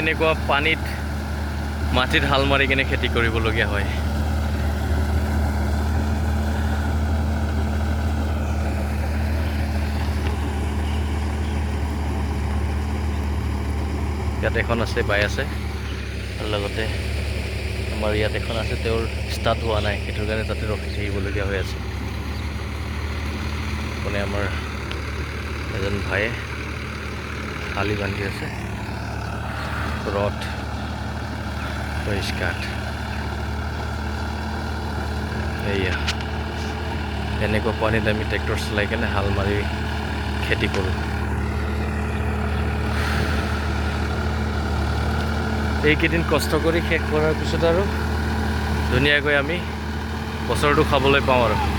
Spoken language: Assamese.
এনেকুৱা পানীত মাটিত হাল মাৰি কিনে খেতি কৰিবলগীয়া হয়। ইয়াত এখন আছে, বাই আছে, আৰু লগতে আমাৰ ইয়াত এখন আছে, তেওঁৰ ষ্টাৰ্ট হোৱা নাই, সেইটোৰ কাৰণে তাতে ৰখি থাকিবলগীয়া হৈ আছে। মানে আমাৰ এজন ভাইয়ে হালি বান্ধি আছে, ৰড পৰিষ্কাৰ। এয়া এনেকুৱা পানীত আমি ট্ৰেক্টৰ চলাই কেনে হাল মাৰি খেতি কৰোঁ। এইকেইদিন কষ্ট কৰি শেষ কৰাৰ পিছত আৰু ধুনীয়াকৈ আমি বছৰটো খাবলৈ পাওঁ আৰু।